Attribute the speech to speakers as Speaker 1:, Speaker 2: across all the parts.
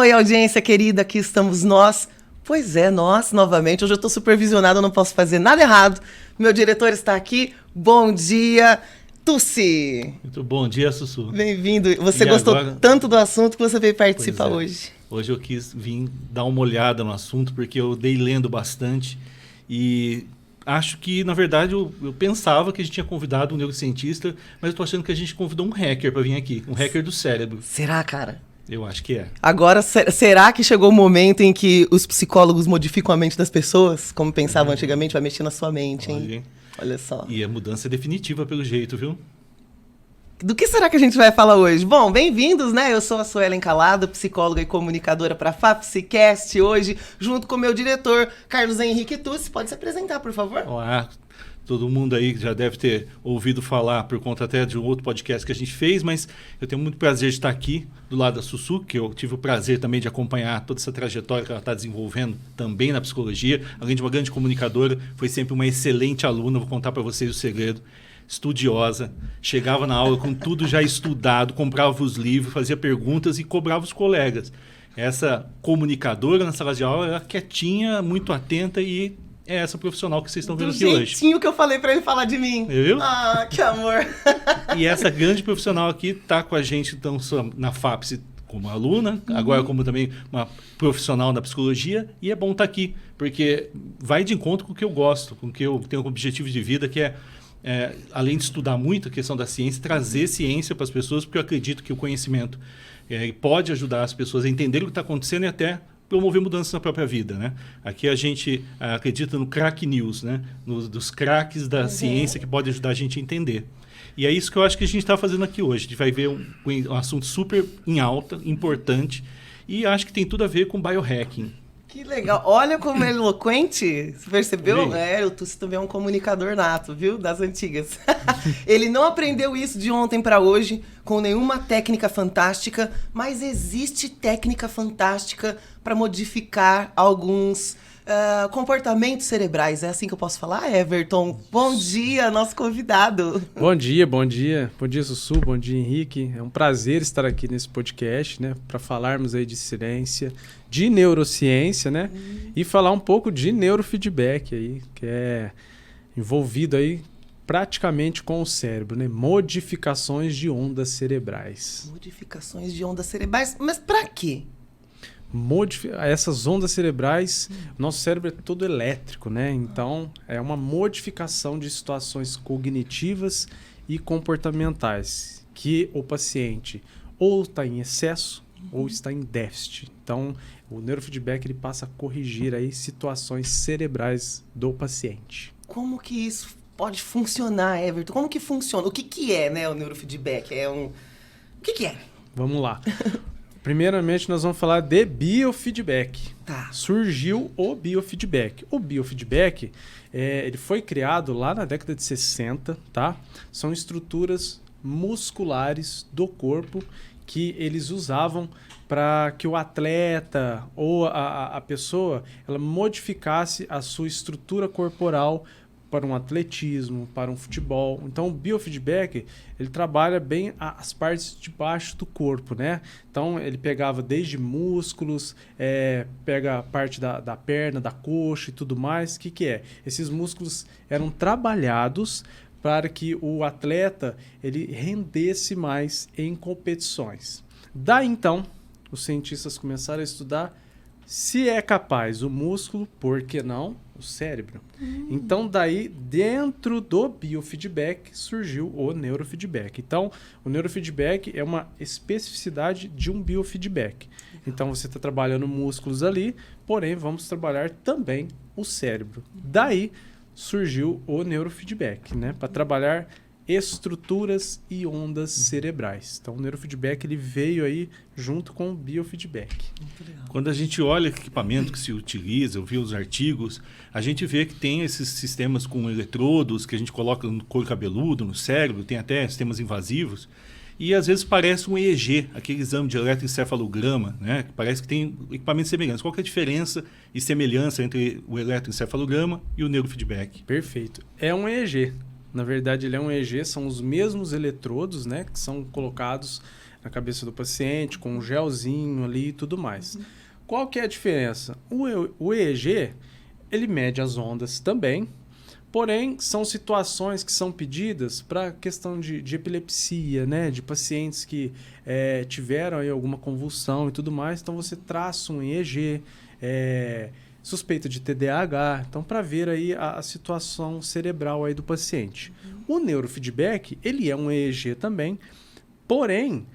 Speaker 1: Oi, audiência querida, aqui estamos nós. Pois é, nós, novamente. Hoje eu estou supervisionada, eu não posso fazer nada errado. Meu diretor está aqui. Bom dia, Tussi.
Speaker 2: Muito bom dia, Sussu.
Speaker 1: Bem-vindo. Você gostou tanto do assunto que você veio participar hoje.
Speaker 2: Hoje eu quis vir dar uma olhada no assunto, porque eu dei lendo bastante e acho que, na verdade, eu pensava que a gente tinha convidado um neurocientista, mas eu estou achando que a gente convidou um hacker para vir aqui, um hacker do cérebro.
Speaker 1: Será, cara?
Speaker 2: Eu acho que é.
Speaker 1: Agora, será que chegou o momento em que os psicólogos modificam a mente das pessoas? Como pensavam antigamente, vai mexer na sua mente, hein? Olha só.
Speaker 2: E a mudança é definitiva pelo jeito, viu?
Speaker 1: Do que será que a gente vai falar hoje? Bom, bem-vindos, né? Eu sou a Suelen Calado, psicóloga e comunicadora para a FAPSicast, hoje, junto com o meu diretor, Carlos Henrique Tussi. Pode se apresentar, por favor?
Speaker 2: Olá, todo mundo aí já deve ter ouvido falar por conta até de um outro podcast que a gente fez, mas eu tenho muito prazer de estar aqui do lado da Sussu, que eu tive o prazer também de acompanhar toda essa trajetória que ela está desenvolvendo também na psicologia. Além de uma grande comunicadora, foi sempre uma excelente aluna, vou contar para vocês o segredo. Estudiosa, chegava na aula com tudo já estudado, comprava os livros, fazia perguntas e cobrava os colegas. Essa comunicadora na sala de aula era quietinha, muito atenta e é essa profissional que vocês estão vendo aqui hoje.
Speaker 1: Do jeitinho que eu falei para ele falar de mim.
Speaker 2: Viu?
Speaker 1: Ah, que amor.
Speaker 2: E essa grande profissional aqui está com a gente então, na FAPS como aluna, agora como também uma profissional da psicologia, e é bom estar aqui, porque vai de encontro com o que eu gosto, com o que eu tenho como objetivo de vida, que é além de estudar muito a questão da ciência, trazer ciência para as pessoas, porque eu acredito que o conhecimento pode ajudar as pessoas a entender o que está acontecendo e até promover mudanças na própria vida, né? Aqui a gente acredita no crack news, né? Dos craques da ciência que pode ajudar a gente a entender. E é isso que eu acho que a gente está fazendo aqui hoje. A gente vai ver um assunto super em alta, importante, e acho que tem tudo a ver com biohacking.
Speaker 1: Que legal. Olha como é eloquente. Você percebeu? O Tussi também é um comunicador nato, viu? Das antigas. Ele não aprendeu isso de ontem para hoje com nenhuma técnica fantástica, mas existe técnica fantástica para modificar alguns comportamentos cerebrais. É assim que eu posso falar, Everton? Bom dia, nosso convidado.
Speaker 3: Bom dia, bom dia. Bom dia, Sussu. Bom dia, Henrique. É um prazer estar aqui nesse podcast, né? Para falarmos aí de ciência, de neurociência, né? E falar um pouco de neurofeedback aí, que é envolvido aí praticamente com o cérebro, né? Modificações de ondas cerebrais.
Speaker 1: Modificações de ondas cerebrais? Mas para quê?
Speaker 3: Essas ondas cerebrais, nosso cérebro é todo elétrico, né? Então, é uma modificação de situações cognitivas e comportamentais que o paciente ou está em excesso ou está em déficit. Então, o neurofeedback ele passa a corrigir aí situações cerebrais do paciente.
Speaker 1: Como que isso pode funcionar, Everton? Como que funciona? O que é, né, o neurofeedback? O que é?
Speaker 3: Vamos lá. Primeiramente, nós vamos falar de biofeedback.
Speaker 1: Tá.
Speaker 3: Surgiu o biofeedback. O biofeedback, ele foi criado lá na década de 60, tá? São estruturas musculares do corpo que eles usavam para que o atleta ou a pessoa ela modificasse a sua estrutura corporal para um atletismo, para um futebol. Então, o biofeedback, ele trabalha bem as partes de baixo do corpo, né? Então, ele pegava desde músculos, pega a parte da perna, da coxa e tudo mais. O que é? Esses músculos eram trabalhados para que o atleta ele rendesse mais em competições. Daí, então, os cientistas começaram a estudar se é capaz o músculo, por que não o cérebro? Então, daí, dentro do biofeedback, surgiu o neurofeedback. Então, o neurofeedback é uma especificidade de um biofeedback. Então, você está trabalhando músculos ali, porém, vamos trabalhar também o cérebro. Daí, surgiu o neurofeedback, né? Para trabalhar estruturas e ondas cerebrais. Então, o neurofeedback ele veio aí junto com o biofeedback.
Speaker 2: Quando a gente olha o equipamento que se utiliza, eu vi os artigos, a gente vê que tem esses sistemas com eletrodos que a gente coloca no couro cabeludo, no cérebro, tem até sistemas invasivos, e às vezes parece um EEG, aquele exame de eletroencefalograma, né? Que parece que tem equipamentos semelhantes. Qual que é a diferença e semelhança entre o eletroencefalograma e o neurofeedback?
Speaker 3: Perfeito. É um EEG. Na verdade, ele é um EEG, são os mesmos eletrodos, né, que são colocados na cabeça do paciente, com um gelzinho ali e tudo mais. Qual que é a diferença? O EEG, ele mede as ondas também, porém, são situações que são pedidas para questão de epilepsia, né? De pacientes que tiveram aí alguma convulsão e tudo mais. Então, você traça um EEG, suspeita de TDAH, então para ver aí a situação cerebral aí do paciente. O neurofeedback, ele é um EEG também, porém,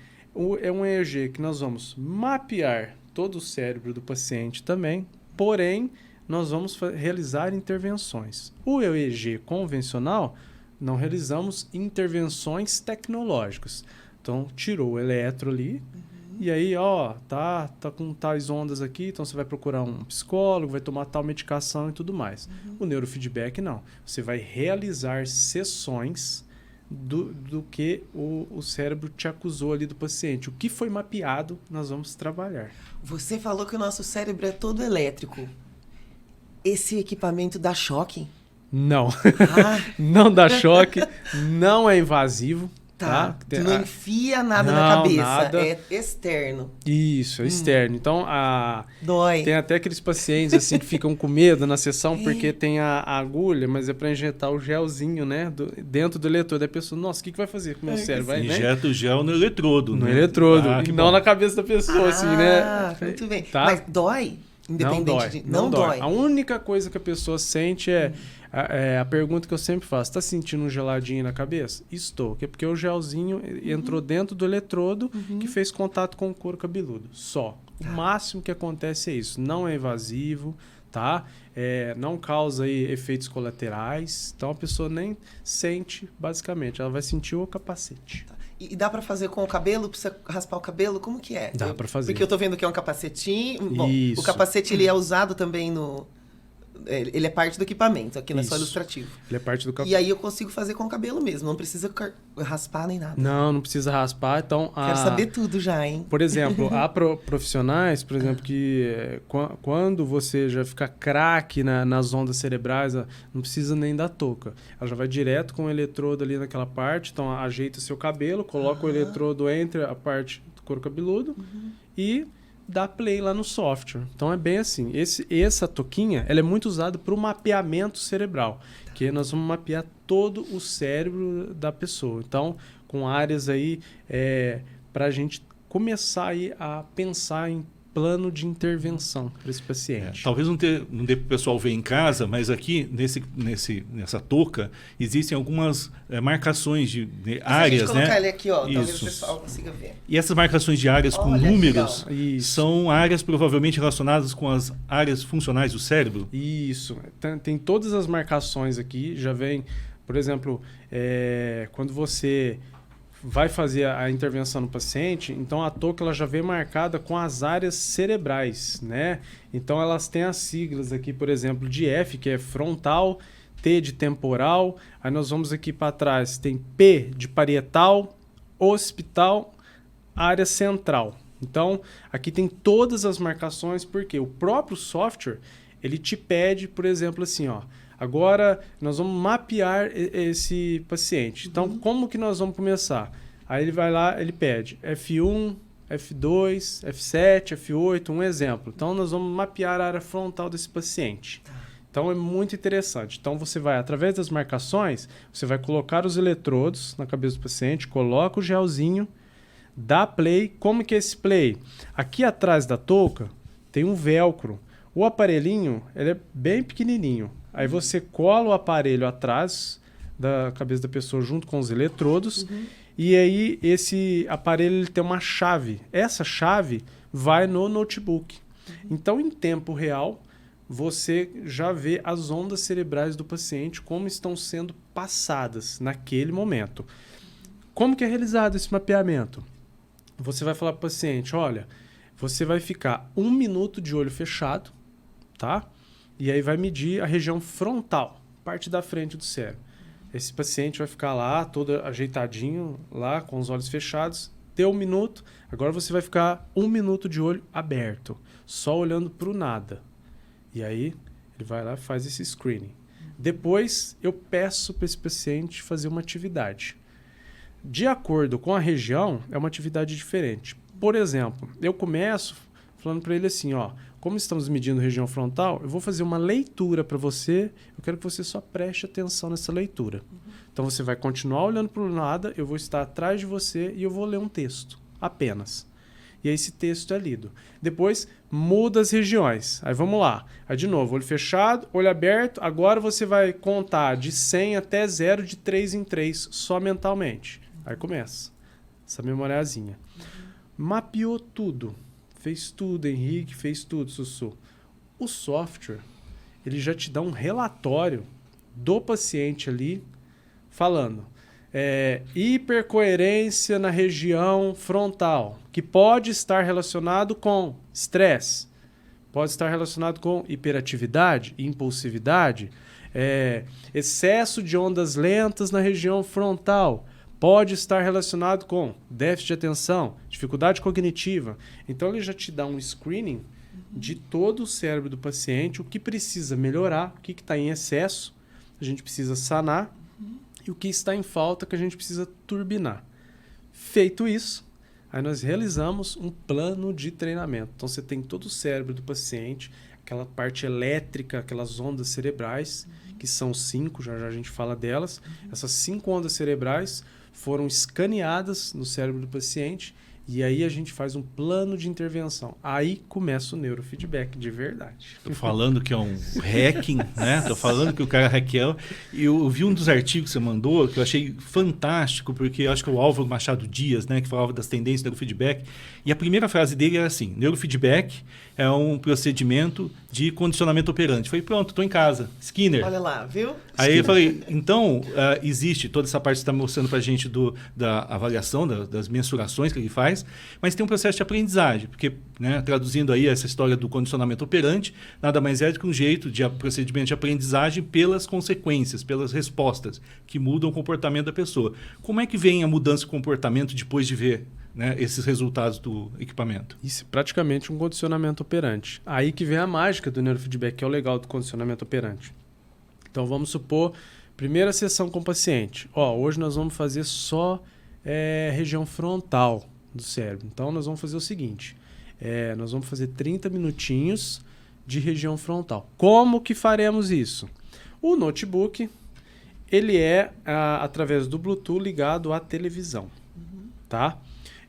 Speaker 3: é um EEG que nós vamos mapear todo o cérebro do paciente também, porém, nós vamos realizar intervenções. O EEG convencional, não realizamos intervenções tecnológicas. Então, tirou o eletro ali, e aí, tá com tais ondas aqui, então você vai procurar um psicólogo, vai tomar tal medicação e tudo mais. O neurofeedback, não. Você vai realizar sessões do que o cérebro te acusou ali do paciente. O que foi mapeado, nós vamos trabalhar.
Speaker 1: Você falou que o nosso cérebro é todo elétrico. Esse equipamento dá choque?
Speaker 3: Não.
Speaker 1: Ah.
Speaker 3: Não dá choque, não é invasivo. Tá?
Speaker 1: Tu não enfia nada na cabeça,
Speaker 3: nada.
Speaker 1: É externo.
Speaker 3: Isso, é externo. Então,
Speaker 1: Dói.
Speaker 3: tem até aqueles pacientes assim que ficam com medo na sessão porque tem a agulha, mas é para injetar o gelzinho, né? Dentro do eletrodo. Aí a pessoa, nossa, o que vai fazer com o meu cérebro? Vai,
Speaker 2: injeta o gel no eletrodo.
Speaker 3: No
Speaker 2: né?
Speaker 3: eletrodo,
Speaker 2: Que
Speaker 3: não
Speaker 2: bom.
Speaker 3: na cabeça da pessoa, assim, né?
Speaker 1: Muito bem.
Speaker 3: Tá?
Speaker 1: Mas dói? Independente
Speaker 3: Não dói.
Speaker 1: de...
Speaker 3: A única coisa que a pessoa sente é a pergunta que eu sempre faço: tá sentindo um geladinho na cabeça? Estou. Que é porque o gelzinho entrou dentro do eletrodo que fez contato com o couro cabeludo. Só. O máximo que acontece é isso. Não é invasivo, tá? Não causa aí efeitos colaterais. Então a pessoa nem sente, basicamente. Ela vai sentir o capacete.
Speaker 1: E dá pra fazer com o cabelo? Precisa raspar o cabelo? Como que é?
Speaker 3: Dá pra fazer.
Speaker 1: Porque eu tô vendo que é um capacetinho. Bom,
Speaker 3: Isso.
Speaker 1: o capacete ele é usado também no... Ele é parte do equipamento, aqui não é só
Speaker 3: Isso.
Speaker 1: ilustrativo.
Speaker 3: Ele é parte do
Speaker 1: E aí eu consigo fazer com o cabelo mesmo, não precisa raspar nem nada.
Speaker 3: Não precisa raspar. Então,
Speaker 1: Quero saber tudo já, hein?
Speaker 3: Por exemplo, há profissionais, por exemplo, que quando você já fica craque nas ondas cerebrais, não precisa nem da touca. Ela já vai direto com o eletrodo ali naquela parte, então ajeita seu cabelo, coloca o eletrodo entre a parte do couro cabeludo e dá play lá no software. Então é bem assim. Essa touquinha, ela é muito usada para o mapeamento cerebral, que nós vamos mapear todo o cérebro da pessoa. Então, com áreas aí para a gente começar aí a pensar em plano de intervenção para esse paciente.
Speaker 2: Talvez não dê para o pessoal ver em casa, mas aqui nessa touca existem algumas marcações de áreas,
Speaker 1: se a gente colocar
Speaker 2: né?
Speaker 1: ele aqui, ó, talvez
Speaker 2: Isso.
Speaker 1: o pessoal consiga ver.
Speaker 2: E essas marcações de áreas com
Speaker 1: Olha,
Speaker 2: números
Speaker 3: Isso.
Speaker 2: são áreas provavelmente relacionadas com as áreas funcionais do cérebro?
Speaker 3: Isso. Tem todas as marcações aqui, já vem, por exemplo, quando você vai fazer a intervenção no paciente, então a touca ela já vem marcada com as áreas cerebrais, né? Então elas têm as siglas aqui, por exemplo, de F, que é frontal, T de temporal, aí nós vamos aqui para trás, tem P de parietal, occipital, área central. Então, aqui tem todas as marcações, porque o próprio software, ele te pede, por exemplo, assim, ó, agora nós vamos mapear esse paciente. Então, como que nós vamos começar? Aí ele vai lá, ele pede F1, F2, F7, F8, um exemplo. Então, nós vamos mapear a área frontal desse paciente. Então, é muito interessante. Então, você vai, através das marcações, você vai colocar os eletrodos na cabeça do paciente, coloca o gelzinho, dá play. Como que é esse play? Aqui atrás da touca tem um velcro. O aparelhinho, ele é bem pequenininho. Aí você cola o aparelho atrás da cabeça da pessoa junto com os eletrodos. E aí esse aparelho ele tem uma chave. Essa chave vai no notebook. Então, em tempo real, você já vê as ondas cerebrais do paciente, como estão sendo passadas naquele momento. Como que é realizado esse mapeamento? Você vai falar para o paciente, olha, você vai ficar 1 minuto de olho fechado, tá? E aí vai medir a região frontal, parte da frente do cérebro. Esse paciente vai ficar lá, todo ajeitadinho, lá com os olhos fechados. Deu 1 minuto, agora você vai ficar 1 minuto de olho aberto, só olhando para o nada. E aí ele vai lá e faz esse screening. Depois eu peço para esse paciente fazer uma atividade. De acordo com a região, é uma atividade diferente. Por exemplo, eu começo falando para ele assim, ó, como estamos medindo região frontal, eu vou fazer uma leitura para você, eu quero que você só preste atenção nessa leitura. Então você vai continuar olhando para o nada, eu vou estar atrás de você e eu vou ler um texto, apenas. E aí esse texto é lido. Depois muda as regiões. Aí vamos lá. Aí de novo, olho fechado, olho aberto. Agora você vai contar de 100 até 0, de 3 em 3, só mentalmente. Aí começa essa memoriazinha. Mapeou tudo. Fez tudo, Henrique, fez tudo, Sussu. O software, ele já te dá um relatório do paciente ali, falando hipercoerência na região frontal, que pode estar relacionado com estresse, pode estar relacionado com hiperatividade, impulsividade, excesso de ondas lentas na região frontal, pode estar relacionado com déficit de atenção, dificuldade cognitiva. Então ele já te dá um screening de todo o cérebro do paciente, o que precisa melhorar, o que está em excesso, a gente precisa sanar, e o que está em falta que a gente precisa turbinar. Feito isso, aí nós realizamos um plano de treinamento. Então você tem todo o cérebro do paciente, aquela parte elétrica, aquelas ondas cerebrais, que são 5, já a gente fala delas. Essas 5 ondas cerebrais foram escaneadas no cérebro do paciente e aí a gente faz um plano de intervenção. Aí começa o neurofeedback de verdade.
Speaker 2: Tô falando que é um hacking, né? Tô falando que o cara hackeou. E eu vi um dos artigos que você mandou que eu achei fantástico, porque eu acho que é o Álvaro Machado Dias, né, que falava das tendências do neurofeedback. E a primeira frase dele era assim: neurofeedback é um procedimento de condicionamento operante. Eu falei, pronto, estou em casa. Skinner.
Speaker 1: Olha lá, viu?
Speaker 2: Aí eu falei, então, existe toda essa parte que você está mostrando para a gente da avaliação, das mensurações que ele faz, mas tem um processo de aprendizagem, porque, né, traduzindo aí essa história do condicionamento operante, nada mais é do que um jeito de procedimento de aprendizagem pelas consequências, pelas respostas que mudam o comportamento da pessoa. Como é que vem a mudança de comportamento depois de ver, né, esses resultados do equipamento?
Speaker 3: Isso é praticamente um condicionamento operante. Aí que vem a mágica do neurofeedback, que é o legal do condicionamento operante. Então vamos supor, primeira sessão com o paciente. Hoje nós vamos fazer só região frontal do cérebro. Então nós vamos fazer o seguinte, nós vamos fazer 30 minutinhos de região frontal. Como que faremos isso? O notebook, ele é através do Bluetooth ligado à televisão, tá?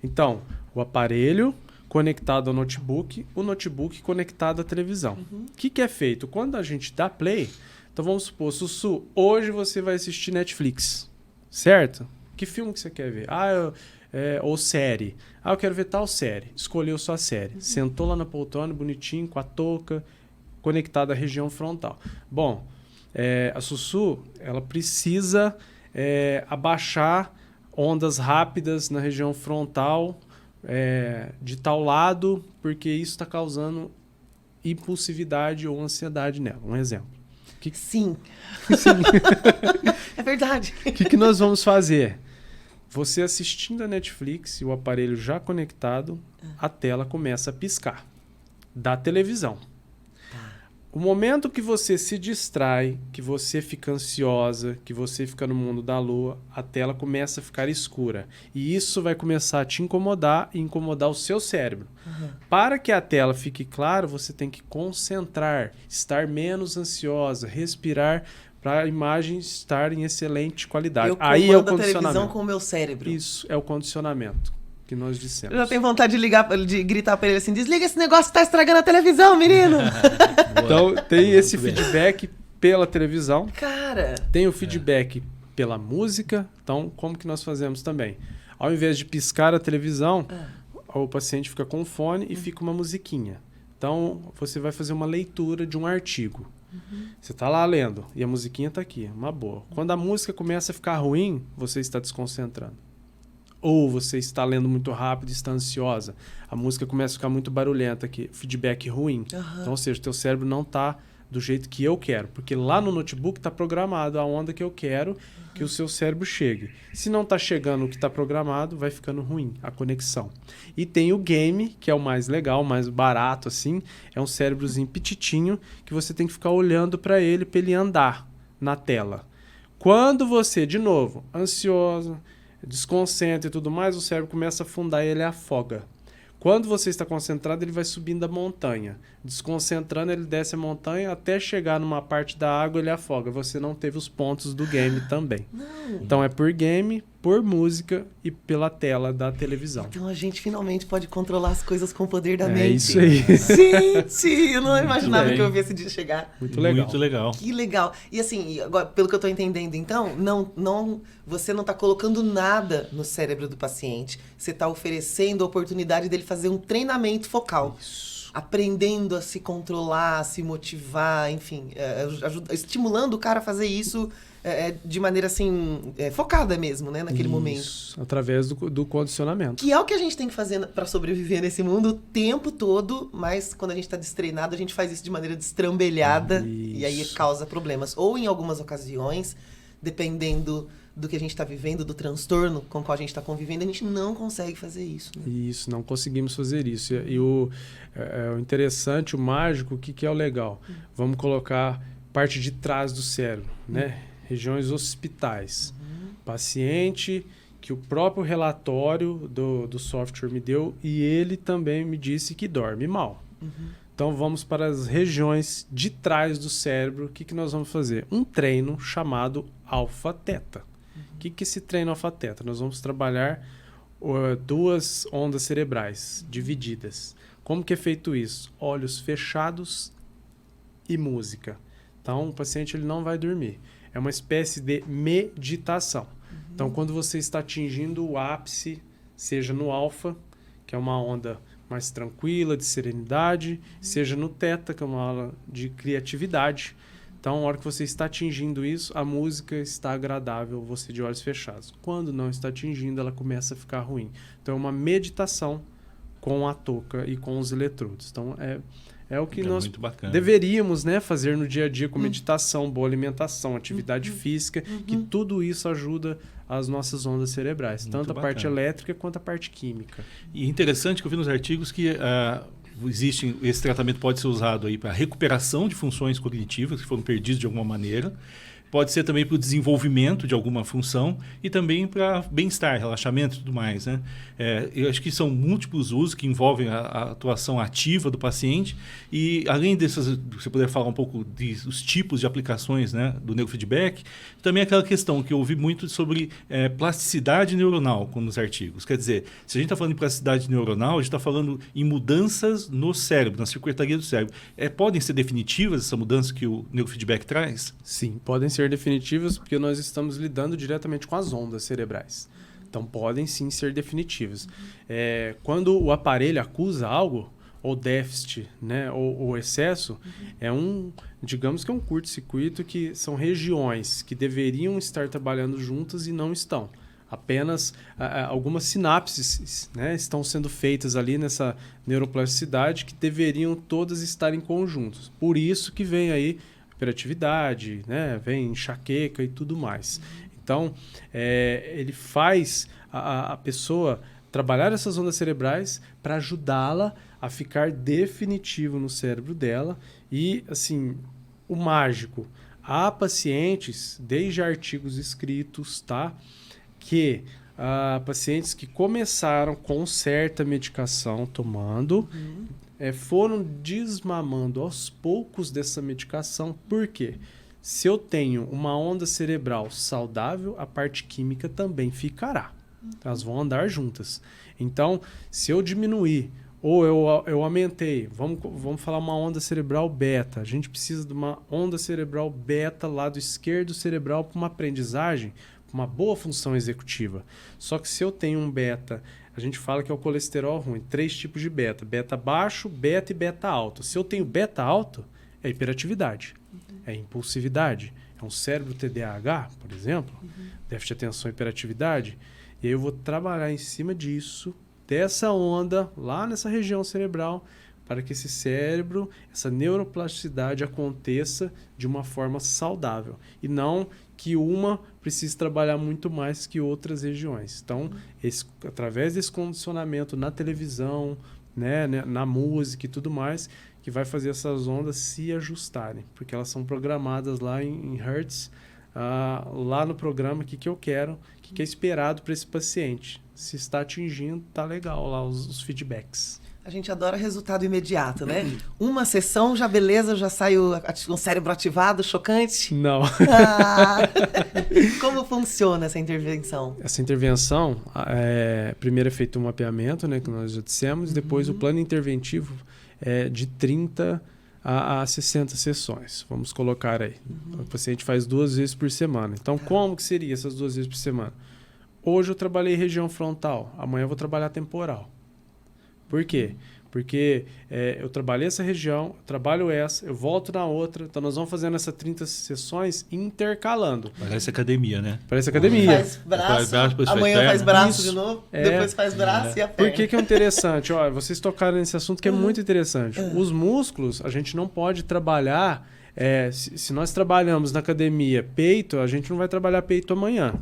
Speaker 3: Então, o aparelho conectado ao notebook, o notebook conectado à televisão. O que é feito? Quando a gente dá play, então vamos supor, Sussu, hoje você vai assistir Netflix, certo? Que filme que você quer ver? Ou série. Eu quero ver tal série. Escolheu sua série. Sentou lá na poltrona, bonitinho, com a touca, conectada à região frontal. Bom, a Sussu, ela precisa abaixar ondas rápidas na região frontal de tal lado, porque isso está causando impulsividade ou ansiedade nela. Um exemplo.
Speaker 1: Sim. É verdade.
Speaker 3: O que nós vamos fazer? Você assistindo a Netflix e o aparelho já conectado, a tela começa a piscar da televisão. O momento que você se distrai, que você fica ansiosa, que você fica no mundo da lua, a tela começa a ficar escura. E isso vai começar a te incomodar e incomodar o seu cérebro. Para que a tela fique clara, você tem que concentrar, estar menos ansiosa, respirar para a imagem estar em excelente qualidade. Aí é o condicionamento.
Speaker 1: A televisão com o meu cérebro.
Speaker 3: Isso é o condicionamento que nós dissemos.
Speaker 1: Eu já tenho vontade de gritar para ele assim, desliga esse negócio que tá estragando a televisão, menino.
Speaker 3: Então tem esse feedback pela televisão.
Speaker 1: Cara.
Speaker 3: Tem o feedback pela música. Então, como que nós fazemos também? Ao invés de piscar a televisão, o paciente fica com o fone e fica uma musiquinha. Então, você vai fazer uma leitura de um artigo. Você está lá lendo e a musiquinha está aqui, uma boa. Quando a música começa a ficar ruim, você está desconcentrando. Ou você está lendo muito rápido e está ansiosa. A música começa a ficar muito barulhenta aqui, feedback ruim. Então, ou seja, teu cérebro não está do jeito que eu quero. Porque lá no notebook está programado a onda que eu quero que o seu cérebro chegue. Se não está chegando o que está programado, vai ficando ruim a conexão. E tem o game, que é o mais legal, o mais barato, assim. É um cérebrozinho petitinho que você tem que ficar olhando para ele andar na tela. Quando você, de novo, ansiosa, desconcentra e tudo mais, o cérebro começa a afundar e ele afoga. Quando você está concentrado, ele vai subindo a montanha. Desconcentrando, ele desce a montanha até chegar numa parte da água, ele afoga. Você não teve os pontos do game também.
Speaker 1: Não.
Speaker 3: Então é por game, por música e pela tela da televisão.
Speaker 1: Então a gente finalmente pode controlar as coisas com o poder da mente.
Speaker 3: É isso aí.
Speaker 1: Gente, eu não imaginava
Speaker 2: bem.
Speaker 1: que eu ia ver esse dia chegar.
Speaker 3: Muito legal.
Speaker 2: Muito legal.
Speaker 1: Que legal. E assim, agora, pelo que eu tô entendendo, então, você não tá colocando nada no cérebro do paciente. Você tá oferecendo a oportunidade dele fazer um treinamento focal.
Speaker 3: Isso.
Speaker 1: Aprendendo a se controlar, a se motivar, enfim, estimulando o cara a fazer isso de maneira assim, focada mesmo, né, naquele momento.
Speaker 3: Isso, através do condicionamento.
Speaker 1: Que é o que a gente tem que fazer para sobreviver nesse mundo o tempo todo, mas quando a gente tá destreinado, a gente faz isso de maneira destrambelhada e aí
Speaker 3: Isso.
Speaker 1: causa problemas. Ou em algumas ocasiões, dependendo do que a gente tá vivendo, do transtorno com o qual a gente tá convivendo, a gente não consegue fazer isso. Né?
Speaker 3: Isso, não conseguimos fazer isso. E o interessante, o mágico, o que é o legal? Vamos colocar parte de trás do cérebro, né? Regiões occipitais. Paciente que o próprio relatório do software me deu e ele também me disse que dorme mal. Então vamos para as regiões de trás do cérebro. O que nós vamos fazer? Um treino chamado alfa-teta. O que é esse treino alfa-teta? Nós vamos trabalhar duas ondas cerebrais divididas. Como que é feito isso? Olhos fechados e música. Então o paciente ele não vai dormir. É uma espécie de meditação. Então quando você está atingindo o ápice, seja no alfa, que é uma onda mais tranquila, de serenidade, seja no teta, que é uma aula de criatividade. Então, na hora que você está atingindo isso, a música está agradável, você de olhos fechados. Quando não está atingindo, ela começa a ficar ruim. Então, é uma meditação com a touca e com os eletrodos. Então, é o que nós
Speaker 2: muito bacana.
Speaker 3: deveríamos, né, fazer no dia a dia com meditação, boa alimentação, atividade física, que tudo isso ajuda as nossas ondas cerebrais,
Speaker 2: Muito
Speaker 3: tanto a parte
Speaker 2: bacana.
Speaker 3: elétrica quanto a parte química.
Speaker 2: E interessante que eu vi nos artigos que esse tratamento pode ser usado aí para recuperação de funções cognitivas que foram perdidas de alguma maneira. Pode ser também para o desenvolvimento de alguma função e também para bem-estar, relaxamento e tudo mais. Né? Eu acho que são múltiplos usos que envolvem a atuação ativa do paciente. E além dessas, você poder falar um pouco dos tipos de aplicações, né, do neurofeedback, também aquela questão que eu ouvi muito sobre plasticidade neuronal nos artigos. Quer dizer, se a gente está falando em plasticidade neuronal, a gente está falando em mudanças no cérebro, na circuitaria do cérebro. Podem ser definitivas essa mudança que o neurofeedback traz?
Speaker 3: Sim, podem ser definitivas porque nós estamos lidando diretamente com as ondas cerebrais. Então, podem sim ser definitivas. Quando o aparelho acusa algo, ou déficit, né, ou excesso, digamos que é um curto-circuito que são regiões que deveriam estar trabalhando juntas e não estão. Apenas algumas sinapses, né, estão sendo feitas ali nessa neuroplasticidade que deveriam todas estar em conjuntos. Por isso que vem aí hiperatividade, né? Vem enxaqueca e tudo mais. Então, ele faz a pessoa trabalhar essas ondas cerebrais para ajudá-la a ficar definitivo no cérebro dela. E, assim, o mágico. Há pacientes, desde artigos escritos, tá? Que pacientes que começaram com certa medicação tomando... foram desmamando aos poucos dessa medicação. Por quê? Se eu tenho uma onda cerebral saudável, a parte química também ficará. Elas vão andar juntas. Então, se eu diminuir ou eu aumentei, vamos falar uma onda cerebral beta. A gente precisa de uma onda cerebral beta, lado esquerdo cerebral, para uma aprendizagem, para uma boa função executiva. Só que se eu tenho um beta... A gente fala que é o colesterol ruim. 3 tipos de beta. Beta baixo, beta e beta alto. Se eu tenho beta alto, é hiperatividade. É impulsividade. É um cérebro TDAH, por exemplo. Déficit de atenção e hiperatividade. E aí eu vou trabalhar em cima disso, dessa onda, lá nessa região cerebral, para que esse cérebro, essa neuroplasticidade aconteça de uma forma saudável. E não que uma precise trabalhar muito mais que outras regiões. Então, através desse condicionamento na televisão, né, na música e tudo mais, que vai fazer essas ondas se ajustarem, porque elas são programadas lá em hertz, lá no programa o que eu quero, o que é esperado para esse paciente. Se está atingindo, tá legal lá os feedbacks.
Speaker 1: A gente adora resultado imediato, né? Uma sessão, já beleza, já sai o cérebro ativado, chocante?
Speaker 3: Não.
Speaker 1: Como funciona essa intervenção?
Speaker 3: Essa intervenção, primeiro é feito um mapeamento, né, que nós já dissemos, depois o plano interventivo é de 30 a 60 sessões. Vamos colocar aí. O paciente faz 2 vezes por semana. Então, como que seria essas 2 vezes por semana? Hoje eu trabalhei região frontal, amanhã eu vou trabalhar temporal. Por quê? Porque eu trabalhei essa região, trabalho essa, eu volto na outra, então nós vamos fazendo essas 30 sessões intercalando.
Speaker 2: Parece academia, né?
Speaker 3: Parece academia.
Speaker 1: Faz braço,
Speaker 2: depois
Speaker 1: amanhã faz braço
Speaker 3: Isso.
Speaker 1: de novo, depois faz braço e a perna.
Speaker 3: Por que é interessante? Olha, vocês tocaram nesse assunto que é muito interessante. Os músculos, a gente não pode trabalhar... se nós trabalhamos na academia peito, a gente não vai trabalhar peito amanhã,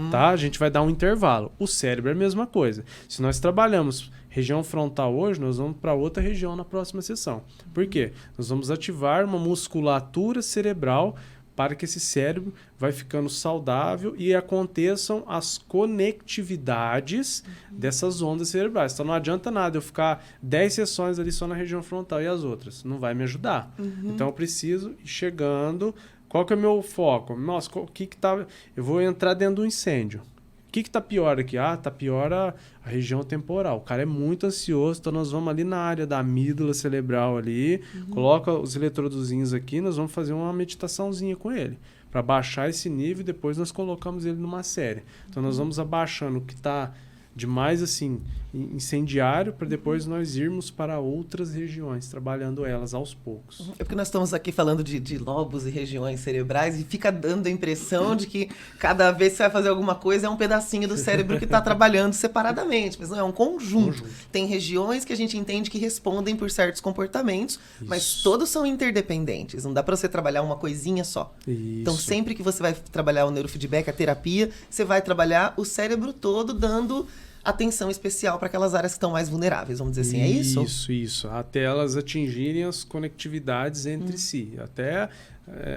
Speaker 3: tá? A gente vai dar um intervalo. O cérebro é a mesma coisa. Se nós trabalhamos região frontal hoje, nós vamos para outra região na próxima sessão. Por quê? Nós vamos ativar uma musculatura cerebral para que esse cérebro vai ficando saudável e aconteçam as conectividades dessas ondas cerebrais. Então não adianta nada eu ficar 10 sessões ali só na região frontal e as outras. Não vai me ajudar. Então eu preciso ir chegando. Qual que é o meu foco? Nossa, o que tá... Eu vou entrar dentro do incêndio. O que tá pior aqui? Tá pior a região temporal. O cara é muito ansioso, então nós vamos ali na área da amígdala cerebral ali, coloca os eletrodozinhos aqui, nós vamos fazer uma meditaçãozinha com ele, para baixar esse nível e depois nós colocamos ele numa série. Então nós vamos abaixando o que está demais assim, incendiário, para depois nós irmos para outras regiões, trabalhando elas aos poucos.
Speaker 1: É porque nós estamos aqui falando de lobos e regiões cerebrais e fica dando a impressão de que cada vez que você vai fazer alguma coisa é um pedacinho do cérebro que está trabalhando separadamente, mas não, é um conjunto. Tem regiões que a gente entende que respondem por certos comportamentos, mas todos são interdependentes, não dá para você trabalhar uma coisinha só. Então sempre que você vai trabalhar o neurofeedback, a terapia, você vai trabalhar o cérebro todo dando atenção especial para aquelas áreas que estão mais vulneráveis, vamos dizer assim, é isso?
Speaker 3: Isso. Até elas atingirem as conectividades entre si. Até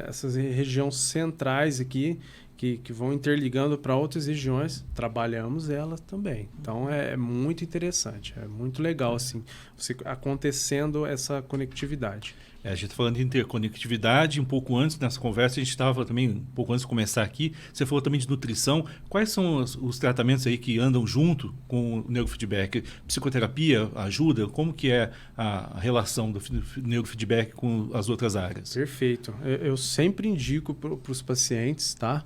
Speaker 3: essas regiões centrais aqui, que vão interligando para outras regiões, trabalhamos elas também. Então é muito interessante, é muito legal assim, você acontecendo essa conectividade.
Speaker 2: A gente está falando de interconectividade, um pouco antes nessa conversa, a gente estava também, um pouco antes de começar aqui, você falou também de nutrição. Quais são os tratamentos aí que andam junto com o neurofeedback? Psicoterapia ajuda? Como que é a relação do neurofeedback com as outras áreas?
Speaker 3: Perfeito. Eu sempre indico para os pacientes, tá?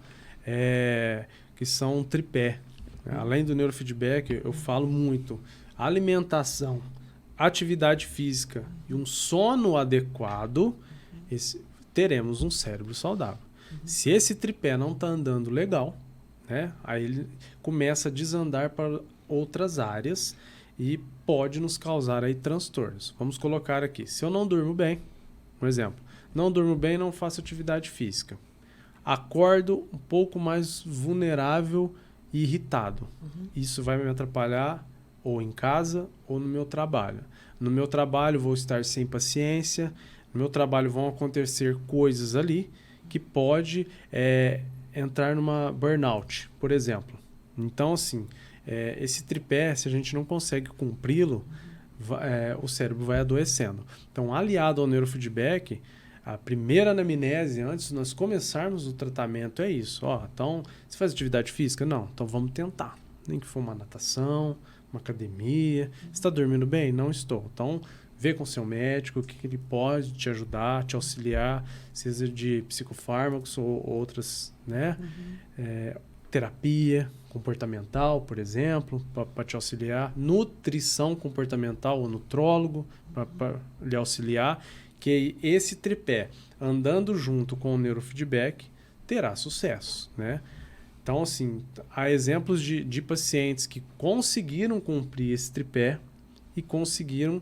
Speaker 3: Que são um tripé. Além do neurofeedback, eu falo muito. Alimentação, atividade física e um sono adequado, teremos um cérebro saudável. Se esse tripé não está andando legal, né, aí ele começa a desandar para outras áreas e pode nos causar aí transtornos. Vamos colocar aqui, se eu não durmo bem, por exemplo, não durmo bem, não faço atividade física, acordo um pouco mais vulnerável e irritado. Isso vai me atrapalhar ou em casa ou no meu trabalho. No meu trabalho vou estar sem paciência, no meu trabalho vão acontecer coisas ali que pode entrar numa burnout, por exemplo. Então, assim, esse tripé, se a gente não consegue cumpri-lo, o cérebro vai adoecendo. Então, aliado ao neurofeedback, a primeira anamnese, antes de nós começarmos o tratamento, é isso. Então, você faz atividade física? Não. Então, vamos tentar. Nem que for uma natação, uma academia. Está dormindo bem? Não estou. Então, vê com seu médico o que ele pode te ajudar, te auxiliar, seja de psicofármacos ou outras, né? Terapia comportamental, por exemplo, para te auxiliar. Nutrição comportamental, o nutrólogo, para lhe auxiliar. Que esse tripé, andando junto com o neurofeedback, terá sucesso, né? Então, assim, há exemplos de pacientes que conseguiram cumprir esse tripé e conseguiram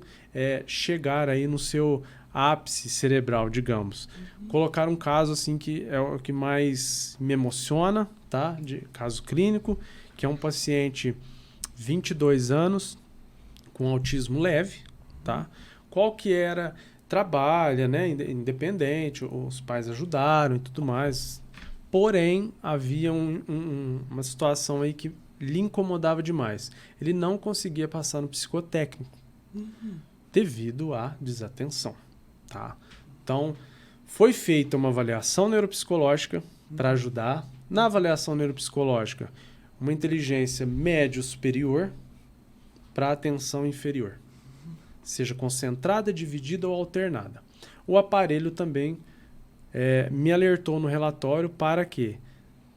Speaker 3: chegar aí no seu ápice cerebral, digamos. Colocar um caso assim que é o que mais me emociona, tá? De caso clínico, que é um paciente 22 anos com autismo leve, tá? Qual que era... Trabalha, né? Independente, os pais ajudaram e tudo mais... Porém, havia uma situação aí que lhe incomodava demais. Ele não conseguia passar no psicotécnico devido à desatenção. Tá? Então, foi feita uma avaliação neuropsicológica para ajudar. Na avaliação neuropsicológica, uma inteligência médio superior para atenção inferior. Seja concentrada, dividida ou alternada. O aparelho também me alertou no relatório para que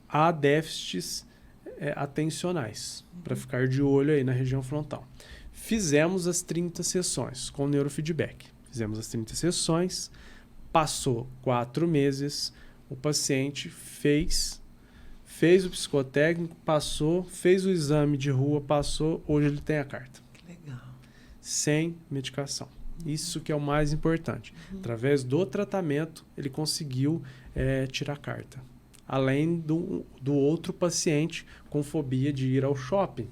Speaker 3: há déficits atencionais, para ficar de olho aí na região frontal. Fizemos as 30 sessões com neurofeedback. Fizemos as 30 sessões, passou 4 meses, o paciente fez o psicotécnico, passou, fez o exame de rua, passou, hoje ele tem a carta.
Speaker 1: Que legal.
Speaker 3: Sem medicação. Isso que é o mais importante. Através do tratamento, ele conseguiu tirar a carta. Além do outro paciente com fobia de ir ao shopping,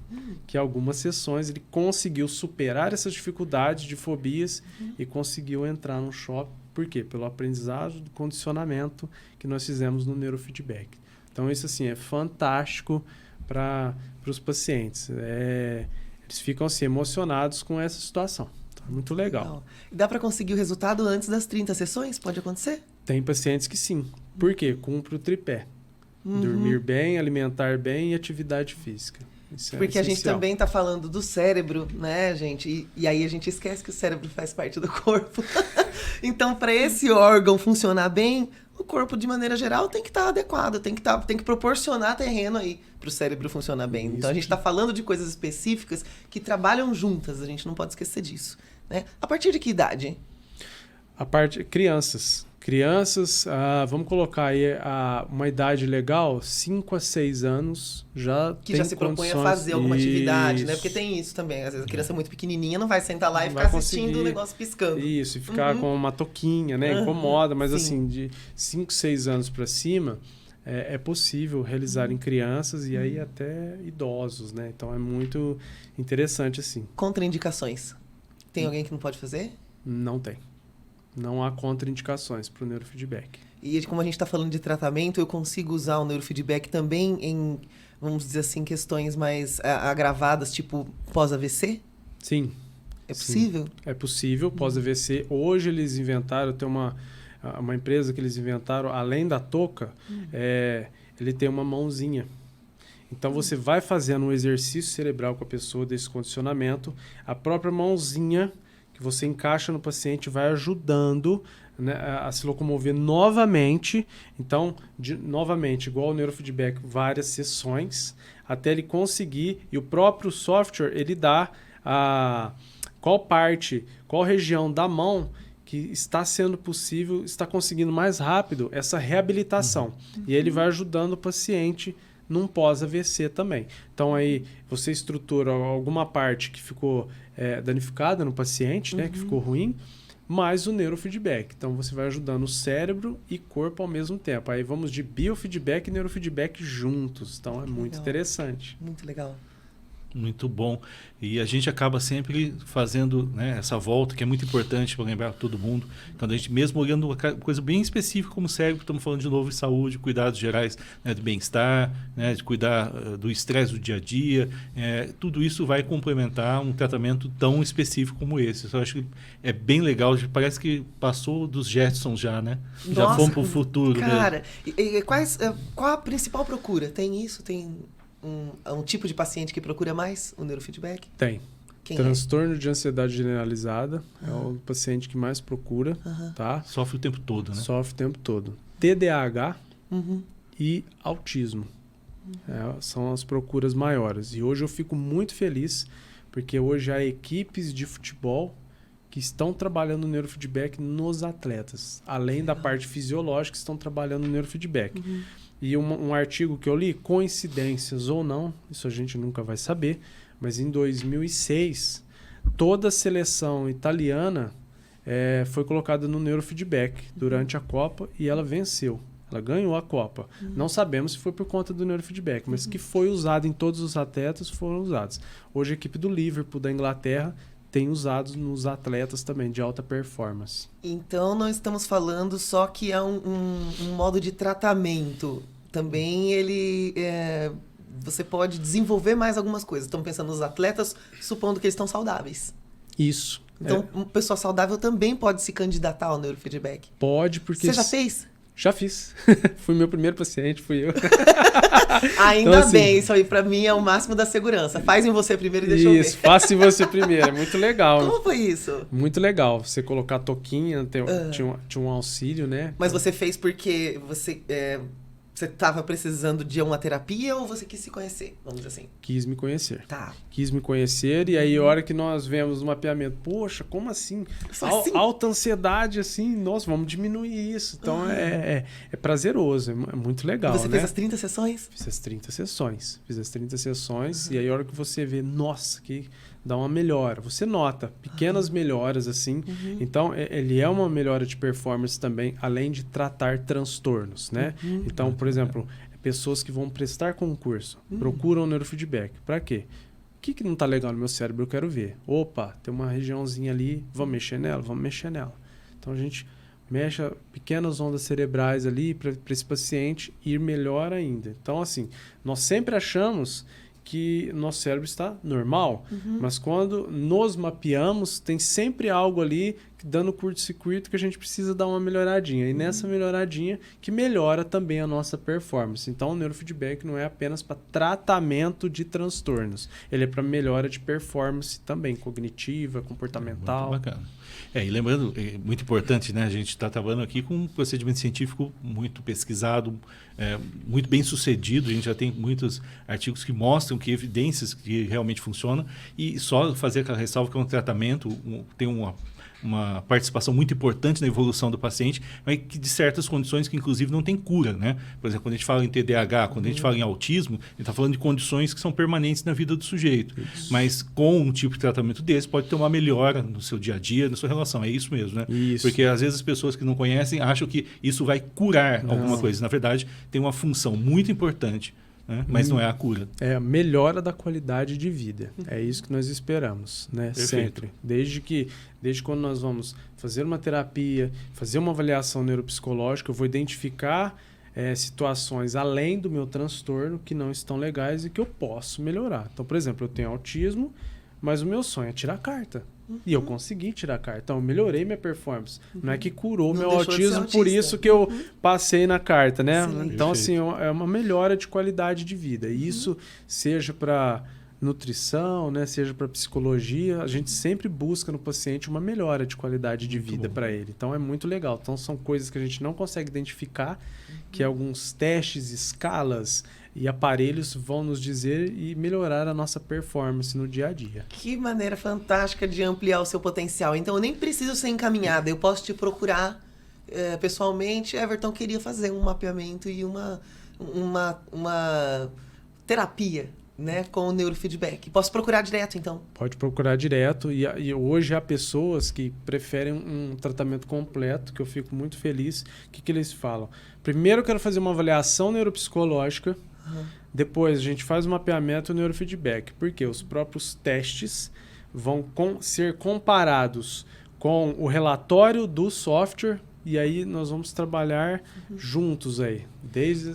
Speaker 3: que algumas sessões ele conseguiu superar essas dificuldades de fobias e conseguiu entrar no shopping. Por quê? Pelo aprendizado do condicionamento que nós fizemos no neurofeedback. Então, isso assim, é fantástico para os pacientes. Eles ficam assim, emocionados com essa situação. Então, é muito legal.
Speaker 1: E dá para conseguir o resultado antes das 30 sessões? Pode acontecer?
Speaker 3: Tem pacientes que sim. Por quê? Cumpre o tripé. Dormir bem, alimentar bem e atividade física. Isso
Speaker 1: Porque
Speaker 3: é
Speaker 1: a gente
Speaker 3: essencial.
Speaker 1: também está falando do cérebro, né, gente? E aí a gente esquece que o cérebro faz parte do corpo. Então, para esse órgão funcionar bem, o corpo, de maneira geral, tem que estar adequado, tem que proporcionar terreno aí para o cérebro funcionar bem.
Speaker 3: Isso.
Speaker 1: Então, a gente está falando de coisas específicas que trabalham juntas, a gente não pode esquecer disso, né? A partir de que idade?
Speaker 3: Crianças, vamos colocar aí uma idade legal, 5 a 6 anos, já
Speaker 1: Que
Speaker 3: tem
Speaker 1: já se propõe a
Speaker 3: condições.
Speaker 1: fazer alguma atividade, né?
Speaker 3: Isso.
Speaker 1: Porque tem isso também. Às vezes a criança é muito pequenininha, não vai sentar lá e
Speaker 3: Não
Speaker 1: ficar
Speaker 3: vai
Speaker 1: assistindo
Speaker 3: conseguir.
Speaker 1: o negócio piscando.
Speaker 3: Isso, e ficar com uma toquinha, né? Incomoda, mas
Speaker 1: Sim.
Speaker 3: assim, de 5, 6 anos para cima, é possível realizar em crianças e aí até idosos, né? Então é muito interessante assim.
Speaker 1: Contraindicações. Tem alguém que não pode fazer?
Speaker 3: Não tem. Não há contraindicações para o neurofeedback.
Speaker 1: E como a gente está falando de tratamento, eu consigo usar o neurofeedback também em, vamos dizer assim, questões mais agravadas, tipo pós-AVC?
Speaker 3: Sim.
Speaker 1: É
Speaker 3: Sim.
Speaker 1: possível?
Speaker 3: É possível, pós-AVC. Hoje eles inventaram, tem uma empresa que eles inventaram, além da touca, ele tem uma mãozinha. Então você vai fazendo um exercício cerebral com a pessoa desse condicionamento, a própria mãozinha que você encaixa no paciente vai ajudando, né, a se locomover novamente. Então, novamente, igual o neurofeedback, várias sessões, até ele conseguir, e o próprio software, ele dá qual região da mão que está sendo possível, está conseguindo mais rápido essa reabilitação. E ele vai ajudando o paciente num pós-AVC também. Então, aí você estrutura alguma parte que ficou danificada no paciente, né, que ficou ruim, mais o neurofeedback. Então, você vai ajudando o cérebro e corpo ao mesmo tempo. Aí vamos de biofeedback e neurofeedback juntos. Então, é muito
Speaker 1: legal.
Speaker 3: interessante.
Speaker 1: Muito legal.
Speaker 2: Muito bom. E a gente acaba sempre fazendo, né, essa volta, que é muito importante para lembrar todo mundo. Quando a gente, mesmo olhando uma coisa bem específica como cérebro, estamos falando de novo de saúde, cuidados gerais, né, do bem-estar, né, de cuidar do estresse do dia a dia. Tudo isso vai complementar um tratamento tão específico como esse. Eu acho que é bem legal. Parece que passou dos Jetsons já, né? Já
Speaker 1: Nossa,
Speaker 2: fomos para o futuro.
Speaker 1: Cara, qual a principal procura? Tem isso? Tem um tipo de paciente que procura mais o neurofeedback?
Speaker 3: Tem.
Speaker 1: Quem
Speaker 3: Transtorno de ansiedade generalizada é o paciente que mais procura, tá?
Speaker 2: Sofre o tempo todo, né?
Speaker 3: Sofre o tempo todo. TDAH
Speaker 1: Uhum.
Speaker 3: e autismo. São as procuras maiores. E hoje eu fico muito feliz, porque hoje há equipes de futebol que estão trabalhando no neurofeedback nos atletas. Além da parte fisiológica, estão trabalhando no neurofeedback. E um artigo que eu li, coincidências ou não, isso a gente nunca vai saber, mas em 2006, toda a seleção italiana foi colocada no neurofeedback durante a Copa e ela venceu. Ela ganhou a Copa. Não sabemos se foi por conta do neurofeedback, mas que foi usado em todos os atletas, foram usados. Hoje a equipe do Liverpool da Inglaterra tem usado nos atletas também de alta performance.
Speaker 1: Então, nós estamos falando só que é um modo de tratamento também você pode desenvolver mais algumas coisas. Estamos pensando nos atletas, supondo que eles estão saudáveis.
Speaker 3: Isso.
Speaker 1: Então, uma pessoa saudável também pode se candidatar ao neurofeedback.
Speaker 3: Pode, porque...
Speaker 1: Você já fez?
Speaker 3: Já fiz. Fui meu primeiro paciente, fui eu.
Speaker 1: Ainda
Speaker 3: Então, assim,
Speaker 1: bem, isso aí pra mim é o máximo da segurança. Faz em você primeiro e deixa eu ver.
Speaker 3: Isso, faça em você primeiro. É muito legal.
Speaker 1: Como foi isso?
Speaker 3: Muito legal. Você colocar a toquinha, tinha um auxílio, né?
Speaker 1: Mas você fez porque você estava precisando de uma terapia ou você quis se conhecer, vamos dizer assim?
Speaker 3: Quis me conhecer.
Speaker 1: Tá.
Speaker 3: Quis me conhecer e aí a hora que nós vemos o mapeamento, poxa, como assim?
Speaker 1: Assim?
Speaker 3: Alta ansiedade, assim, nossa, vamos diminuir isso. Então é prazeroso, é muito legal,
Speaker 1: E você
Speaker 3: né?
Speaker 1: fez as 30 sessões?
Speaker 3: Fiz as 30 sessões e aí a hora que você vê, nossa, que dá uma melhora. Você nota pequenas melhoras, assim. Então, ele é uma melhora de performance também, além de tratar transtornos, né? Então, por exemplo, pessoas que vão prestar concurso, procuram neurofeedback. Para quê? O que não está legal no meu cérebro? Eu quero ver. Opa, tem uma regiãozinha ali, vamos mexer nela? Vamos mexer nela. Então, a gente mexe pequenas ondas cerebrais ali para esse paciente ir melhor ainda. Então, assim, nós sempre achamos que nosso cérebro está normal, mas quando nos mapeamos, tem sempre algo ali dando curto-circuito que a gente precisa dar uma melhoradinha. E nessa melhoradinha que melhora também a nossa performance. Então, o neurofeedback não é apenas para tratamento de transtornos. Ele é para melhora de performance também, cognitiva, comportamental.
Speaker 2: Muito bacana. E lembrando, é muito importante, né? A gente está trabalhando aqui com um procedimento científico muito pesquisado, muito bem sucedido. A gente já tem muitos artigos que mostram que evidências que realmente funcionam. E só fazer aquela ressalva que é um tratamento, tem uma participação muito importante na evolução do paciente, mas que de certas condições que inclusive não tem cura, né? Por exemplo, quando a gente fala em TDAH, quando a gente fala em autismo, a gente está falando de condições que são permanentes na vida do sujeito. Isso. Mas com um tipo de tratamento desse pode ter uma melhora no seu dia a dia, na sua relação. É isso mesmo, né?
Speaker 3: Isso.
Speaker 2: Porque às vezes as pessoas que não conhecem acham que isso vai curar alguma coisa. Na verdade, tem uma função muito importante, né? Mas não é a cura.
Speaker 3: É a melhora da qualidade de vida. É isso que nós esperamos, né? Sempre. Desde quando nós vamos fazer uma terapia, fazer uma avaliação neuropsicológica, eu vou identificar situações além do meu transtorno que não estão legais e que eu posso melhorar. Então, por exemplo, eu tenho autismo, mas o meu sonho é tirar carta. E eu consegui tirar carta. Então, eu melhorei minha performance. Não é que curou meu autismo, por isso que eu passei na carta, né?
Speaker 1: Sim.
Speaker 3: Então, assim, é uma melhora de qualidade de vida. E isso, seja para nutrição, né? Seja para psicologia, a gente sempre busca no paciente uma melhora de qualidade de vida para ele. Então, é muito legal. Então, são coisas que a gente não consegue identificar, que alguns testes, escalas e aparelhos vão nos dizer e melhorar a nossa performance no dia a dia.
Speaker 1: Que maneira fantástica de ampliar o seu potencial. Então, eu nem preciso ser encaminhada. Eu posso te procurar pessoalmente. Everton, queria fazer um mapeamento e uma terapia, né, com o neurofeedback. Posso procurar direto, então?
Speaker 3: Pode procurar direto. E hoje há pessoas que preferem um tratamento completo, que eu fico muito feliz. O que eles falam? Primeiro eu quero fazer uma avaliação neuropsicológica. Depois a gente faz o mapeamento e o neurofeedback. Porque os próprios testes vão ser comparados com o relatório do software. E aí nós vamos trabalhar juntos aí. Desde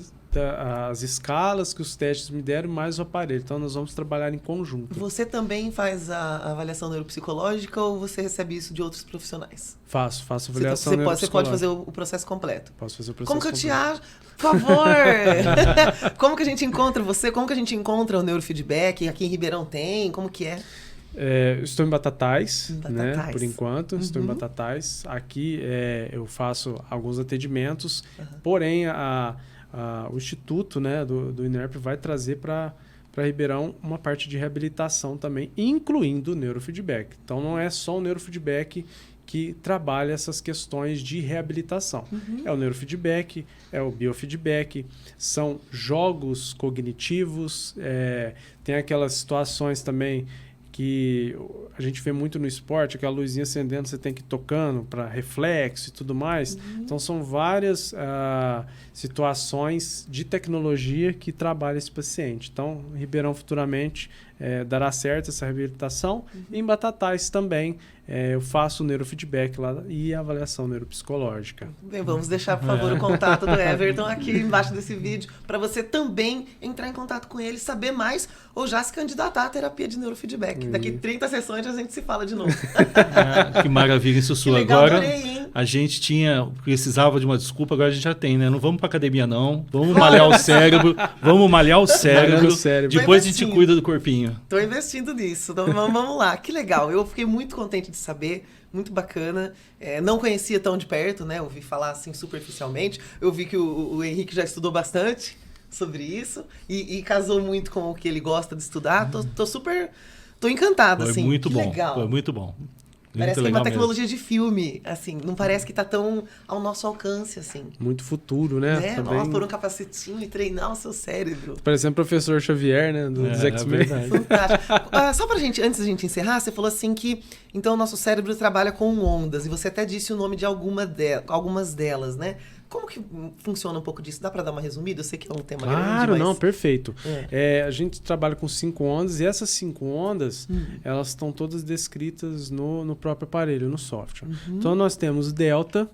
Speaker 3: as escalas que os testes me deram, mais o aparelho. Então, nós vamos trabalhar em conjunto.
Speaker 1: Você também faz a avaliação neuropsicológica ou você recebe isso de outros profissionais?
Speaker 3: Faço avaliação neuropsicológica.
Speaker 1: Você pode fazer o processo completo.
Speaker 3: Posso fazer o processo
Speaker 1: Como que eu
Speaker 3: completo.
Speaker 1: te acho? Por favor! Como que a gente encontra você? Como que a gente encontra o neurofeedback? Aqui em Ribeirão tem? Como que é?
Speaker 3: Eu estou em Batatais, né? Por enquanto. Estou em
Speaker 1: Uhum.
Speaker 3: Batatais. Aqui eu faço alguns atendimentos, porém o Instituto, né, do INERP vai trazer para Ribeirão uma parte de reabilitação também, incluindo o neurofeedback. Então, não é só o neurofeedback que trabalha essas questões de reabilitação. É o neurofeedback, é o biofeedback, são jogos cognitivos, tem aquelas situações também que a gente vê muito no esporte, aquela luzinha acendendo, você tem que ir tocando para reflexo e tudo mais. Então, são várias situações de tecnologia que trabalham esse paciente. Então, Ribeirão, futuramente, dará certo essa reabilitação. Em Batatais também eu faço o neurofeedback lá e a avaliação neuropsicológica.
Speaker 1: Bem, vamos deixar, por favor, o contato do Everton aqui embaixo desse vídeo para você também entrar em contato com ele, saber mais ou já se candidatar à terapia de neurofeedback. Daqui 30 sessões a gente se fala de novo.
Speaker 2: Que maravilha isso sua.
Speaker 1: Legal,
Speaker 2: Agora
Speaker 1: adorei, hein?
Speaker 2: a gente precisava de uma desculpa, agora a gente já tem, né? Não vamos pra academia não, vamos malhar o cérebro, vamos malhar o cérebro, depois a gente cuida do corpinho.
Speaker 1: Tô investindo nisso, então vamos lá. Que legal, eu fiquei muito contente de saber, muito bacana. Não conhecia tão de perto, né? Ouvi falar assim superficialmente. Eu vi que o Henrique já estudou bastante sobre isso e casou muito com o que ele gosta de estudar. Tô encantada, assim.
Speaker 2: Muito
Speaker 1: que
Speaker 2: bom,
Speaker 1: legal.
Speaker 2: foi muito bom.
Speaker 1: Parece que é uma tecnologia de filme, assim. Não parece que tá tão ao nosso alcance, assim.
Speaker 3: Muito futuro, né?
Speaker 1: Nossa, pôr um capacetinho e treinar o seu cérebro.
Speaker 3: Parecendo o professor Xavier, né? Dos X-Men.
Speaker 1: Fantástico. Só pra gente, antes da gente encerrar, você falou assim que então o nosso cérebro trabalha com ondas. E você até disse o nome de algumas delas, né? Como que funciona um pouco disso? Dá para dar uma resumida? Eu sei que é um tema grande, mas...
Speaker 3: Claro, não, perfeito. A gente trabalha com 5 ondas e essas 5 ondas, elas estão todas descritas no próprio aparelho, no software. Então nós temos delta,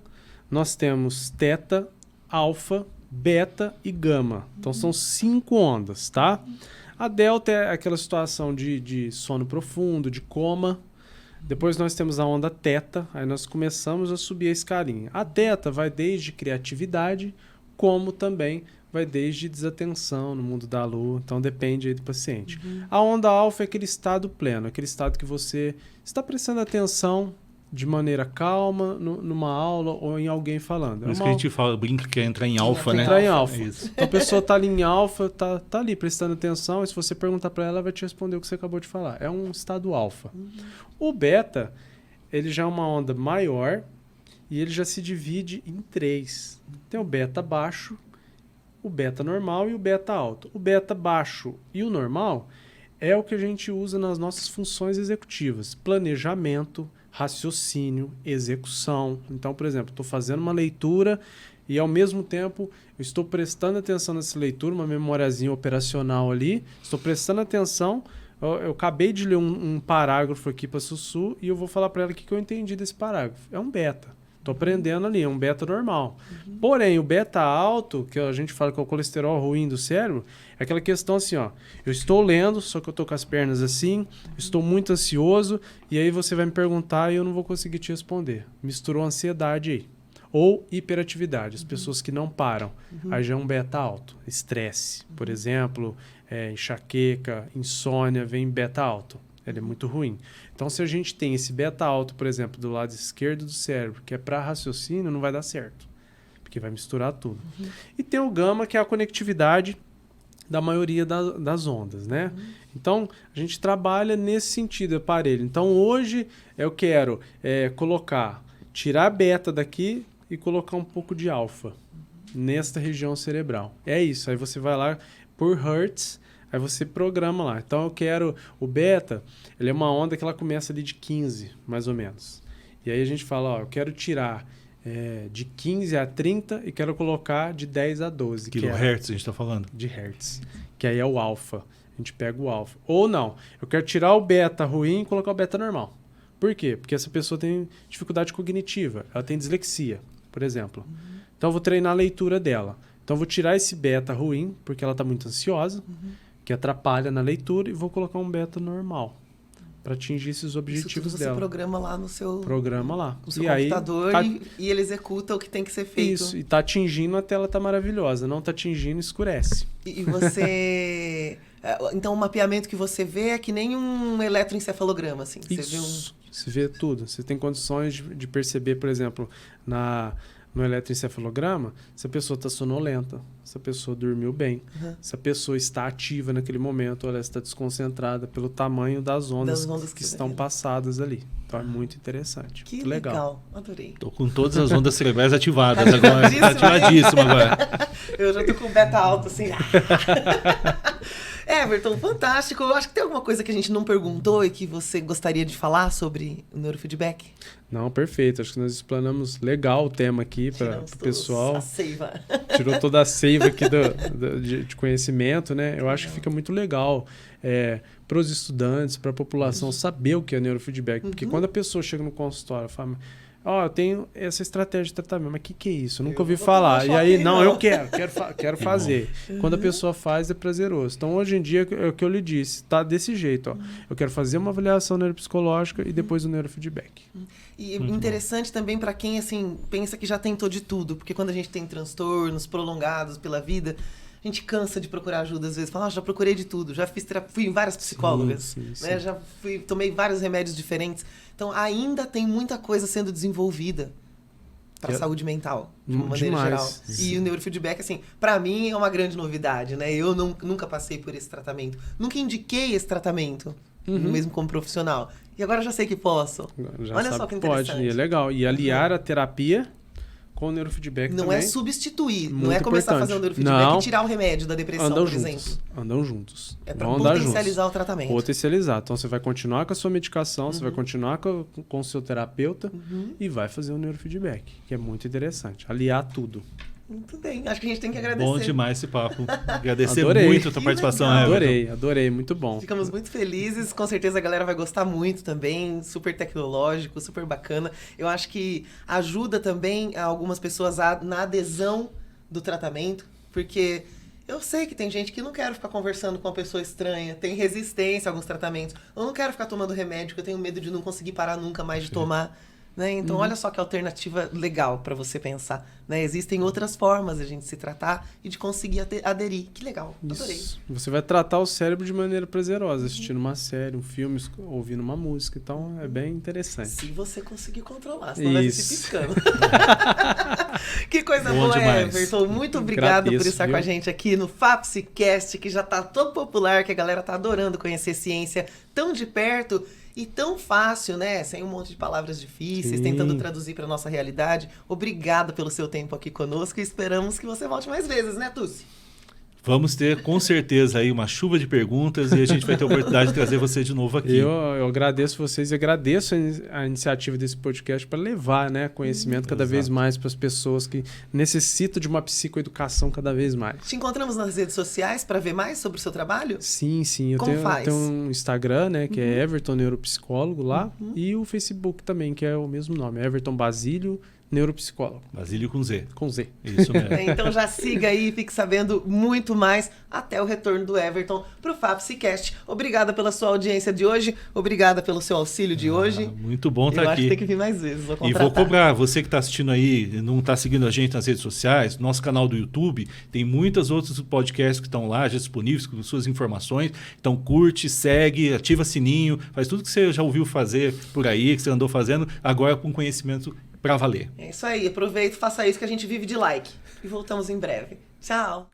Speaker 3: nós temos teta, alfa, beta e gama. Então são 5 ondas, tá? A delta é aquela situação de sono profundo, de coma. Depois nós temos a onda teta, aí nós começamos a subir a escalinha. A teta vai desde criatividade, como também vai desde desatenção no mundo da lua, então depende aí do paciente. A onda alfa é aquele estado pleno, aquele estado que você está prestando atenção de maneira calma numa aula ou em alguém falando.
Speaker 2: Por isso que a gente brinca que é entrar em alfa, né?
Speaker 3: Entrar em alfa.
Speaker 2: É isso.
Speaker 3: Então a pessoa está ali em alfa, tá ali prestando atenção, e se você perguntar para ela, ela vai te responder o que você acabou de falar. É um estado alfa. O beta, ele já é uma onda maior e ele já se divide em 3. Tem o beta baixo, o beta normal e o beta alto. O beta baixo e o normal é o que a gente usa nas nossas funções executivas. Planejamento, raciocínio, execução. Então, por exemplo, estou fazendo uma leitura e, ao mesmo tempo, eu estou prestando atenção nessa leitura, uma memoriazinha operacional ali, estou prestando atenção, eu acabei de ler um parágrafo aqui para a Sussu e eu vou falar para ela o que eu entendi desse parágrafo. É um beta. Estou aprendendo ali, é um beta normal. Porém, o beta alto, que a gente fala que é o colesterol ruim do cérebro, é aquela questão assim, ó. Eu estou lendo, só que eu estou com as pernas assim, estou muito ansioso, e aí você vai me perguntar e eu não vou conseguir te responder. Misturou ansiedade aí. Ou hiperatividade, as pessoas que não param. Aí já é um beta alto. Estresse, por exemplo, enxaqueca, insônia, vem beta alto. Ele é muito ruim. Então, se a gente tem esse beta alto, por exemplo, do lado esquerdo do cérebro, que é para raciocínio, não vai dar certo. Porque vai misturar tudo. E tem o gama, que é a conectividade da maioria das ondas, né? Então, a gente trabalha nesse sentido, aparelho. Então, hoje, eu quero tirar a beta daqui e colocar um pouco de alfa nesta região cerebral. É isso. Aí você vai lá por hertz. Aí você programa lá. Então eu quero... O beta, ele é uma onda que ela começa ali de 15, mais ou menos. E aí a gente fala, ó, eu quero tirar de 15 a 30 e quero colocar de 10 a 12.
Speaker 2: Kilohertz, a gente está falando?
Speaker 3: De hertz. Que aí é o alfa. A gente pega o alfa. Ou não, eu quero tirar o beta ruim e colocar o beta normal. Por quê? Porque essa pessoa tem dificuldade cognitiva. Ela tem dislexia, por exemplo. Então eu vou treinar a leitura dela. Então eu vou tirar esse beta ruim, porque ela está muito ansiosa. Que atrapalha na leitura, e vou colocar um beta normal para atingir esses objetivos dela.
Speaker 1: Você programa lá no seu...
Speaker 3: Programa lá.
Speaker 1: No seu computador e ele executa o que tem que ser feito.
Speaker 3: Isso, e tá atingindo, a tela tá maravilhosa. Não tá atingindo, escurece.
Speaker 1: E você... Então o mapeamento que você vê é que nem um eletroencefalograma, assim.
Speaker 3: Isso, você vê tudo. Você tem condições de perceber, por exemplo, no eletroencefalograma, se a pessoa está sonolenta, se a pessoa dormiu bem, se a pessoa está ativa naquele momento, ou ela está desconcentrada pelo tamanho das ondas que estão passadas ali. Então é muito interessante.
Speaker 1: Que legal. Adorei.
Speaker 2: Tô com todas as ondas cerebrais ativadas agora. Ativadíssimo agora.
Speaker 1: Eu já tô com o beta alto, assim. Everton, fantástico. Eu acho que tem alguma coisa que a gente não perguntou e que você gostaria de falar sobre o neurofeedback?
Speaker 3: Não, perfeito. Acho que nós explanamos legal o tema aqui para o pessoal.
Speaker 1: A seiva.
Speaker 3: Tirou toda a seiva aqui de conhecimento, né? Eu acho que fica muito legal para os estudantes, para a população saber o que é neurofeedback. Porque quando a pessoa chega no consultório e fala... eu tenho essa estratégia de tratamento, mas o que é isso? Eu nunca ouvi falar. E aí, eu quero fazer. Quando a pessoa faz, é prazeroso. Então, hoje em dia, é o que eu lhe disse, tá desse jeito. Eu quero fazer uma avaliação neuropsicológica e depois o neurofeedback.
Speaker 1: E interessante também para quem assim pensa que já tentou de tudo, porque quando a gente tem transtornos prolongados pela vida, a gente cansa de procurar ajuda às vezes. Fala, já procurei de tudo, já fiz fui em várias psicólogas, né? Já tomei vários remédios diferentes. Então, ainda tem muita coisa sendo desenvolvida para a saúde mental, de uma maneira geral. E o neurofeedback, assim, para mim é uma grande novidade, né? Eu nunca passei por esse tratamento. Nunca indiquei esse tratamento, mesmo como profissional. E agora já sei que posso. Olha só que interessante.
Speaker 3: Pode, é legal. E aliar a terapia com o neurofeedback
Speaker 1: não
Speaker 3: também.
Speaker 1: É substituir,
Speaker 3: Muito
Speaker 1: não é começar
Speaker 3: importante.
Speaker 1: a fazer o neurofeedback e tirar o remédio da depressão, por exemplo.
Speaker 3: Andam juntos.
Speaker 1: É para potencializar o tratamento.
Speaker 3: Potencializar. Então, você vai continuar com a sua medicação, você vai continuar com o seu terapeuta e vai fazer o neurofeedback, que é muito interessante. Aliar tudo.
Speaker 1: Muito bem. Acho que a gente tem que agradecer.
Speaker 2: Bom demais esse papo. Agradecer
Speaker 3: Adorei.
Speaker 2: muito a tua participação, Everton.
Speaker 3: Adorei. Muito bom.
Speaker 1: Ficamos muito felizes. Com certeza a galera vai gostar muito também. Super tecnológico, super bacana. Eu acho que ajuda também algumas pessoas na adesão do tratamento, porque eu sei que tem gente que não quer ficar conversando com uma pessoa estranha, tem resistência a alguns tratamentos. Eu não quero ficar tomando remédio, porque eu tenho medo de não conseguir parar nunca mais de tomar. Né? Então, olha só que alternativa legal para você pensar. Né? Existem outras formas de a gente se tratar e de conseguir aderir. Que legal, adorei.
Speaker 3: Isso. Você vai tratar o cérebro de maneira prazerosa, assistindo uma série, um filme, ouvindo uma música. Então, é bem interessante.
Speaker 1: Se você conseguir controlar, senão vai se piscando. Que coisa
Speaker 2: bom
Speaker 1: boa,
Speaker 2: demais.
Speaker 1: Everton. Muito obrigado por estar com a gente aqui no FAPSicast, que já está tão popular, que a galera tá adorando conhecer ciência tão de perto. E tão fácil, né? Sem um monte de palavras difíceis, tentando traduzir para nossa realidade. Obrigada pelo seu tempo aqui conosco e esperamos que você volte mais vezes, né, Tussi?
Speaker 2: Vamos ter, com certeza, aí uma chuva de perguntas e a gente vai ter a oportunidade de trazer você de novo aqui.
Speaker 3: Eu agradeço vocês e agradeço a iniciativa desse podcast para levar, né, conhecimento cada vez mais para as pessoas que necessitam de uma psicoeducação cada vez mais.
Speaker 1: Te encontramos nas redes sociais para ver mais sobre o seu trabalho?
Speaker 3: Sim. Eu tenho um Instagram, né, que é Everton Neuropsicólogo lá, e o Facebook também, que é o mesmo nome, Everton Basílio Neuropsicólogo.
Speaker 2: Basílio com Z.
Speaker 3: Com Z.
Speaker 2: Isso mesmo.
Speaker 1: Então já siga aí e fique sabendo muito mais até o retorno do Everton para o FAPSicast. Obrigada pela sua audiência de hoje. Obrigada pelo seu auxílio de hoje.
Speaker 2: Muito bom estar
Speaker 1: aqui.
Speaker 2: Eu acho
Speaker 1: que tem que vir mais vezes.
Speaker 2: E vou cobrar. Você que está assistindo aí e não está seguindo a gente nas redes sociais, nosso canal do YouTube, tem muitos outros podcasts que estão lá já disponíveis com suas informações. Então curte, segue, ativa sininho, faz tudo que você já ouviu fazer por aí, que você andou fazendo, agora com conhecimento para valer.
Speaker 1: É isso aí, aproveita, faça isso que a gente vive de like. E voltamos em breve. Tchau!